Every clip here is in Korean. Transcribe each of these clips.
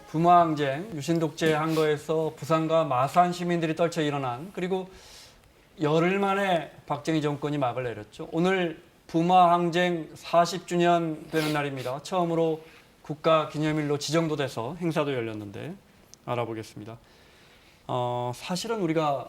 부마항쟁, 유신독재 한 거에서 부산과 마산 시민들이 떨쳐 일어난 그리고 열흘 만에 박정희 정권이 막을 내렸죠. 오늘 부마항쟁 40주년 되는 날입니다. 처음으로 국가기념일로 지정도 돼서 행사도 열렸는데 알아보겠습니다. 사실은 우리가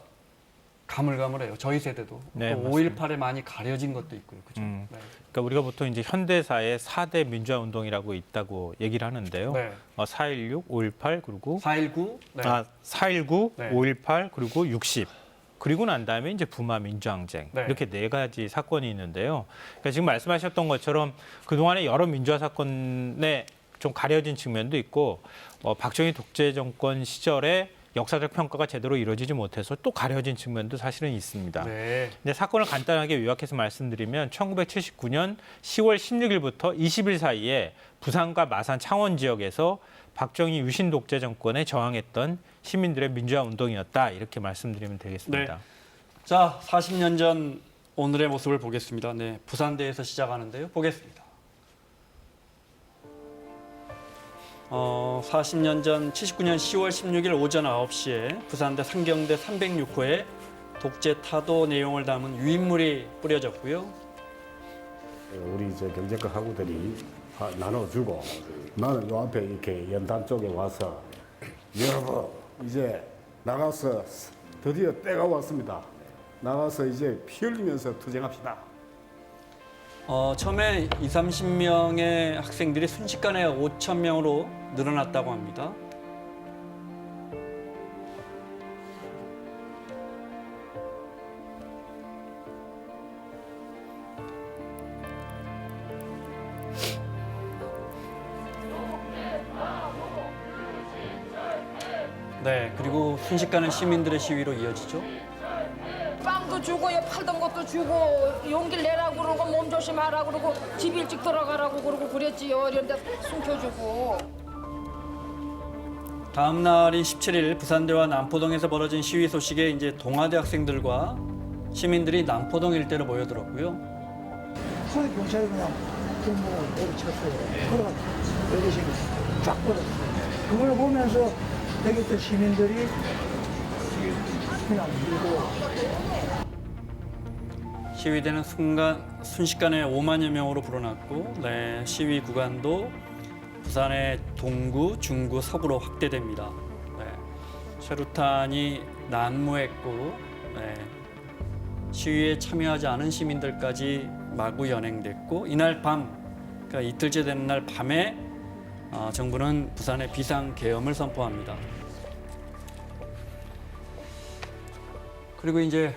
가물가물해요. 저희 세대도. 네, 5.18에 많이 가려진 것도 있고요. 그죠? 네. 그러니까 우리가 보통 이제 현대사의 4대 민주화 운동이라고 있다고 얘기를 하는데요. 네. 4.16, 5.18 그리고 4.19, 네. 4.19, 네. 5.18 그리고 60. 그리고 난 다음에 이제 부마 민주항쟁 네. 이렇게 네 가지 사건이 있는데요. 그러니까 지금 말씀하셨던 것처럼 그동안에 여러 민주화 사건에 좀 가려진 측면도 있고 박정희 독재 정권 시절에 역사적 평가가 제대로 이루어지지 못해서 또 가려진 측면도 사실은 있습니다. 네. 근데 사건을 간단하게 요약해서 말씀드리면 1979년 10월 16일부터 20일 사이에 부산과 마산 창원 지역에서 박정희 유신 독재 정권에 저항했던 시민들의 민주화 운동이었다. 이렇게 말씀드리면 되겠습니다. 네. 자, 40년 전 오늘의 모습을 보겠습니다. 네, 부산대에서 시작하는데요. 보겠습니다. 40년 전 79년 10월 16일 오전 9시에 부산대 상경대 306호에 독재 타도 내용을 담은 유인물이 뿌려졌고요. 우리 저 경제과 학우들이 나눠주고 나는 요 앞에 이렇게 연탄 쪽에 와서 여러분 이제 나가서 드디어 때가 왔습니다. 나가서 이제 피 흘리면서 투쟁합시다. 처음에 20-30명의 학생들이 순식간에 5,000명으로 늘어났다고 합니다. 네, 그리고 순식간에 시민들의 시위로 이어지죠. 빵도 주고 팔던 것도 주고 용기를 내라고 그러고 몸 조심하라고 그러고 집 일찍 들어가라고 그러고 그랬지요. 이런데 숨겨주고. 다음 날인 17일 부산대와 남포동에서 벌어진 시위 소식에 이제 동아대 학생들과 시민들이 남포동 일대로 모여들었고요. 거기 경찰이 그냥 공무원 내리쳤어요. 걸어가 여기서 쫙 걸었어요. 그걸 보면서 여기 있던 시민들이 그냥 밀고. 시위대는 순식간에 5만여 명으로 불어났고, 네, 시위 구간도 부산의 동구, 중구, 서구로 확대됩니다. 네, 최루탄이 난무했고, 네, 시위에 참여하지 않은 시민들까지 마구 연행됐고, 이날 밤, 그러니까 이틀째 되는 날 밤에 정부는 부산의 비상계엄을 선포합니다. 그리고 이제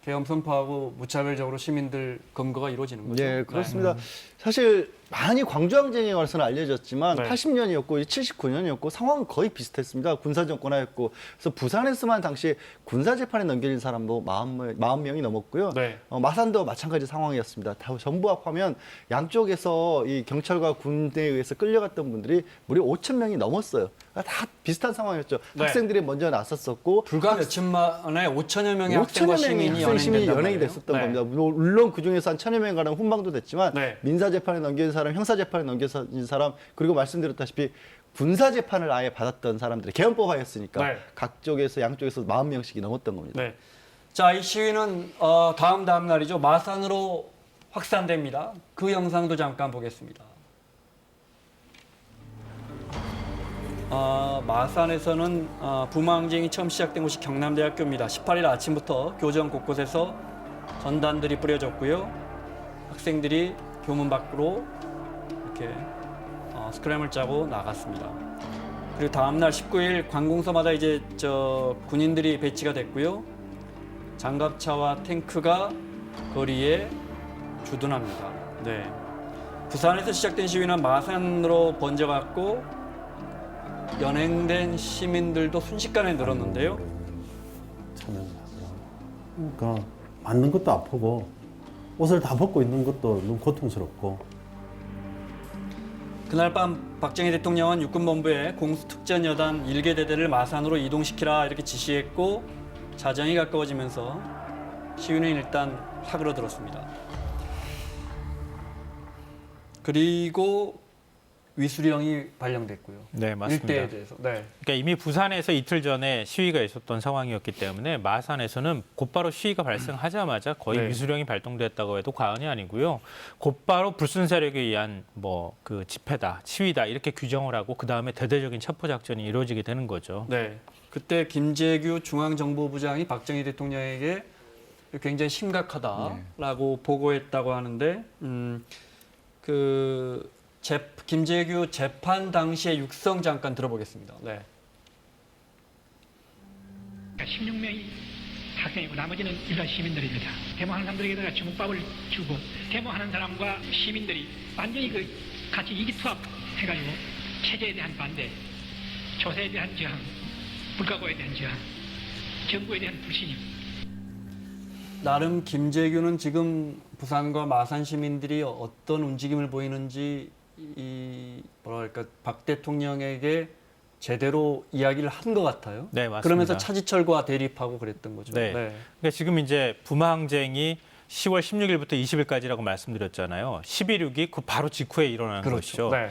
계엄 선포하고 무차별적으로 시민들 검거가 이루어지는 거죠. 네, 그렇습니다. 사실 많이 광주항쟁에 관해서는 알려졌지만 네. 80년이었고 79년이었고 상황은 거의 비슷했습니다. 군사정권하였고 그래서 부산에서만 당시 군사재판에 넘겨진 사람도 40명이 넘었고요. 네. 마산도 마찬가지 상황이었습니다. 다 전부 합하면 양쪽에서 이 경찰과 군대에 의해서 끌려갔던 분들이 무려 5,000명이 넘었어요. 다 비슷한 상황이었죠. 네. 학생들이 먼저 나섰었고 불과 며칠 만에 5천여 명의 학생과 5천여 명의 시민이 학생 시민이 연행이 말이에요. 됐었던 네. 겁니다. 물론 그 중에서 한 1,000여 명에 가는 훈방도 됐지만 네. 민사재판에 넘겨진 사람, 형사재판에 넘겨진 사람, 그리고 말씀드렸다시피 군사재판을 아예 받았던 사람들이 계엄법 하였으니까 네. 각 쪽에서 양쪽에서 40명씩이 넘었던 겁니다. 네. 자, 이 시위는 다음 날이죠. 마산으로 확산됩니다. 그 영상도 잠깐 보겠습니다. 마산에서는 부마항쟁이 처음 시작된 곳이 경남대학교입니다. 18일 아침부터 교정 곳곳에서 전단들이 뿌려졌고요. 학생들이 교문 밖으로 이렇게 스크램을 짜고 나갔습니다. 그리고 다음 날 19일 관공서마다 이제 군인들이 배치가 됐고요. 장갑차와 탱크가 거리에 주둔합니다. 네. 부산에서 시작된 시위는 마산으로 번져갔고 연행된 시민들도 순식간에 늘었는데요. 그러니까 맞는 것도 아프고 옷을 다 벗고 있는 것도 너무 고통스럽고. 그날 밤 박정희 대통령은 육군본부에 공수특전여단 1개 대대를 마산으로 이동시키라 이렇게 지시했고 자정이 가까워지면서 시위는 일단 사그러들었습니다. 그리고 위수령이 발령됐고요. 네, 맞습니다. 일대에 대해서. 네. 그러니까 이미 부산에서 이틀 전에 시위가 있었던 상황이었기 때문에 마산에서는 곧바로 시위가 발생하자마자 거의 네. 위수령이 발동됐다고 해도 과언이 아니고요. 곧바로 불순 세력에 의한 뭐 그 집회다, 시위다 이렇게 규정을 하고 그 다음에 대대적인 체포 작전이 이루어지게 되는 거죠. 네. 그때 김재규 중앙정보부장이 박정희 대통령에게 굉장히 심각하다라고 보고했다고 하는데 김재규 재판 당시의 육성 잠깐 들어보겠습니다. 네. 16명이 학생이고 나머지는 일반 시민들입니다. 데모하는 사람들에게다가 주먹밥을 주고 데모하는 사람과 시민들이 완전히 같이 이기투합해가지고 체제에 대한 반대, 조세에 대한 저항, 물가고에 대한 저항, 정부에 대한 불신임. 나름 김재규는 지금 부산과 마산 시민들이 어떤 움직임을 보이는지 뭐랄까 박 대통령에게 제대로 이야기를 한 것 같아요. 네, 맞습니다. 그러면서 차지철과 대립하고 그랬던 거죠. 네. 그러니까 지금 이제 부마항쟁이 10월 16일부터 20일까지라고 말씀드렸잖아요. 12.6이 그 바로 직후에 일어나는 그렇죠. 것이죠. 네.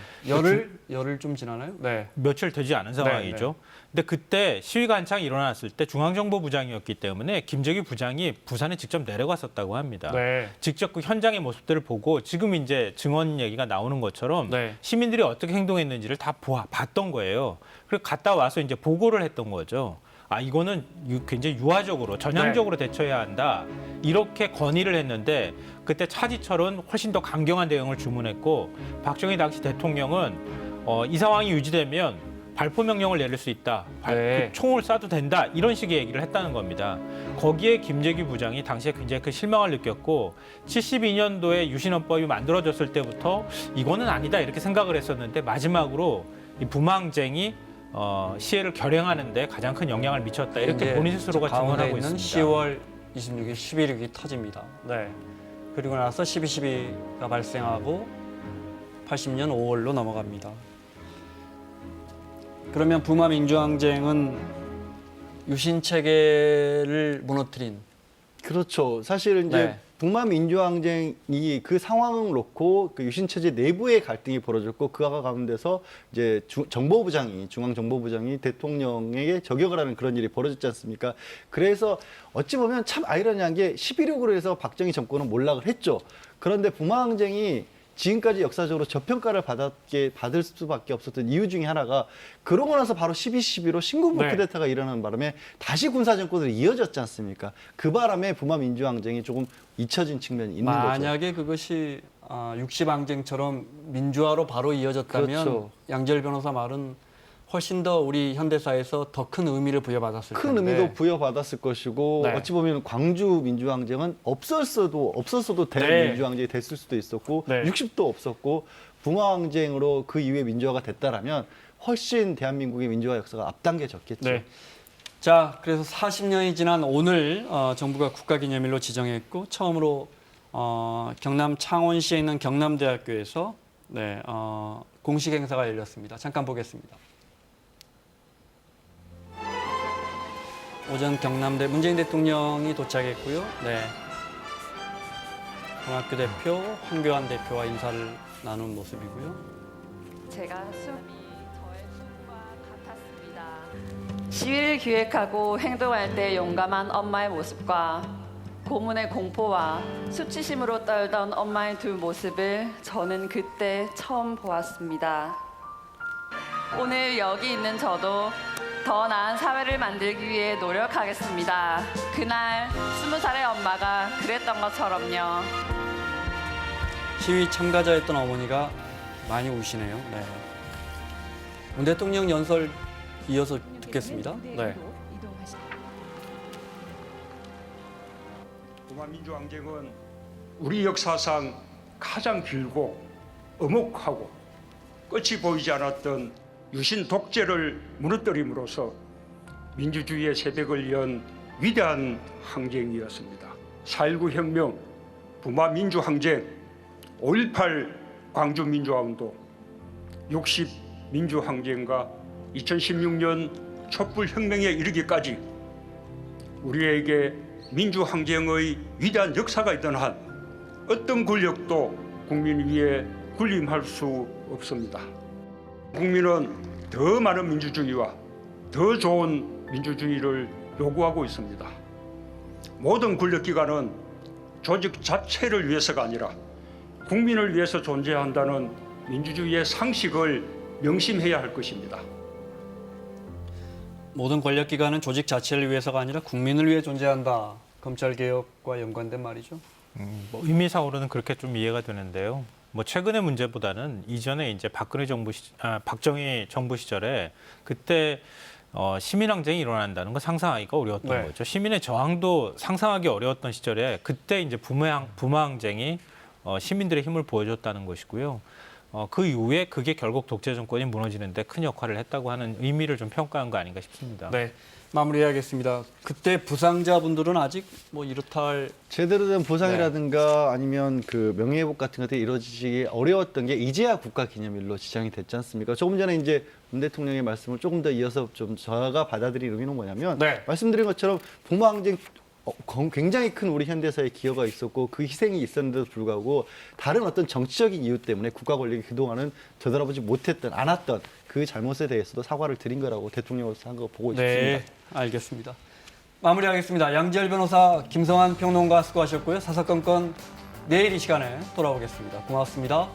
열흘 좀 지나나요? 네. 며칠 되지 않은 상황이죠. 근데 그때 시위가 한창 일어났을 때 중앙정보부장이었기 때문에 김재규 부장이 부산에 직접 내려갔었다고 합니다. 네. 직접 그 현장의 모습들을 보고 지금 이제 증언 얘기가 나오는 것처럼 네. 시민들이 어떻게 행동했는지를 다 봤던 거예요. 그리고 갔다 와서 이제 보고를 했던 거죠. 아, 이거는 굉장히 유화적으로 전향적으로 대처해야 한다. 이렇게 건의를 했는데 그때 차지철은 훨씬 더 강경한 대응을 주문했고 박정희 당시 대통령은 이 상황이 유지되면 발포 명령을 내릴 수 있다. 네. 총을 쏴도 된다. 이런 식의 얘기를 했다는 겁니다. 거기에 김재규 부장이 당시에 굉장히 큰 실망을 느꼈고 72년도에 유신헌법이 만들어졌을 때부터 이거는 아니다 이렇게 생각을 했었는데 마지막으로 이 부마항쟁이 시해를 결행하는 데 가장 큰 영향을 미쳤다. 이렇게 본인 스스로가 가운데 증언하고 있는 있습니다. 10월 26일 11.6이 터집니다. 네. 그리고 나서 12.12가 발생하고 80년 5월로 넘어갑니다. 그러면 부마 민주항쟁은 유신 체계를 무너뜨린 그렇죠. 사실 이제 네. 북마 민주항쟁이 그 상황을 놓고 그 유신 체제 내부의 갈등이 벌어졌고 그 가운데서 이제 중앙정보부장이 대통령에게 저격을 하는 그런 일이 벌어졌지 않습니까? 그래서 어찌 보면 참 아이러니한 게 11.6으로 해서 박정희 정권은 몰락을 했죠. 그런데 북마항쟁이 지금까지 역사적으로 저평가를 받을 수밖에 없었던 이유 중에 하나가 그러고 나서 바로 12.12로 신군부 네. 쿠데타가 일어나는 바람에 다시 군사정권으로 이어졌지 않습니까? 그 바람에 부마민주항쟁이 조금 잊혀진 측면이 있는 거죠. 만약에 그것이 60항쟁처럼 민주화로 바로 이어졌다면 그렇죠. 양지열 변호사 말은 훨씬 더 우리 현대사에서 더 큰 의미를 부여받았을 큰 텐데. 의미도 부여받았을 것이고 네. 어찌 보면 광주 민주항쟁은 없었어도 네. 대민주항쟁이 됐을 수도 있었고 네. 60도 없었고 붕화항쟁으로 그 이후에 민주화가 됐다라면 훨씬 대한민국의 민주화 역사가 앞당겨졌겠죠. 네. 자, 그래서 40년이 지난 오늘 정부가 국가기념일로 지정했고 처음으로 경남 창원시에 있는 경남대학교에서 공식 행사가 열렸습니다. 잠깐 보겠습니다. 오전 경남대 문재인 대통령이 도착했고요. 네. 동학교 대표 황교안 대표와 인사를 나눈 모습이고요. 제가 수업이 저의 꿈과 같았습니다. 시위를 기획하고 행동할 때 용감한 엄마의 모습과 고문의 공포와 수치심으로 떨던 엄마의 두 모습을 저는 그때 처음 보았습니다. 오늘 여기 있는 저도 더 나은 사회를 만들기 위해 노력하겠습니다. 그날 20살의 엄마가 그랬던 것처럼요. 시위 참가자였던 어머니가 많이 우시네요. 네. 문 대통령 연설 이어서 듣겠습니다. 네. 부마민주항쟁은 우리 역사상 가장 길고 엄혹하고 끝이 보이지 않았던 유신 독재를 무너뜨림으로써 민주주의의 새벽을 연 위대한 항쟁이었습니다. 4.19 혁명, 부마민주항쟁, 5.18 광주민주화운동, 60 민주항쟁과 2016년 촛불혁명에 이르기까지 우리에게 민주항쟁의 위대한 역사가 있던 한 어떤 권력도 국민 위에 군림할 수 없습니다. 국민은 더 많은 민주주의와 더 좋은 민주주의를 요구하고 있습니다. 모든 권력기관은 조직 자체를 위해서가 아니라 국민을 위해서 존재한다는 민주주의의 상식을 명심해야 할 것입니다. 모든 권력기관은 조직 자체를 위해서가 아니라 국민을 위해 존재한다. 검찰개혁과 연관된 말이죠. 뭐 의미상으로는 그렇게 좀 이해가 되는데요. 뭐 최근의 문제보다는 이전에 이제 박정희 정부 시절에 그때 시민항쟁이 일어난다는 거 상상하기가 어려웠던 네. 거죠. 시민의 저항도 상상하기 어려웠던 시절에 그때 이제 부마항쟁이 시민들의 힘을 보여줬다는 것이고요. 그 이후에 그게 결국 독재 정권이 무너지는데 큰 역할을 했다고 하는 의미를 좀 평가한 거 아닌가 싶습니다. 네, 마무리해야겠습니다. 그때 부상자분들은 아직 뭐 이렇다 할 제대로 된 보상이라든가 네. 아니면 그 명예회복 같은 것들이 이루어지기 어려웠던 게 이제야 국가기념일로 지정이 됐지 않습니까? 조금 전에 이제 문 대통령의 말씀을 조금 더 이어서 좀 제가 받아들인 의미는 뭐냐면 네. 말씀드린 것처럼 부마항쟁 굉장히 큰 우리 현대사의 기여가 있었고 그 희생이 있었는데도 불구하고 다른 어떤 정치적인 이유 때문에 국가 권력이 그동안은 되돌아보지 못했던 않았던 그 잘못에 대해서도 사과를 드린 거라고 대통령으로서 한 거 보고 네, 있습니다. 알겠습니다. 마무리하겠습니다. 양지열 변호사, 김성환 평론가 수고하셨고요. 사사건건 내일 이 시간에 돌아오겠습니다. 고맙습니다.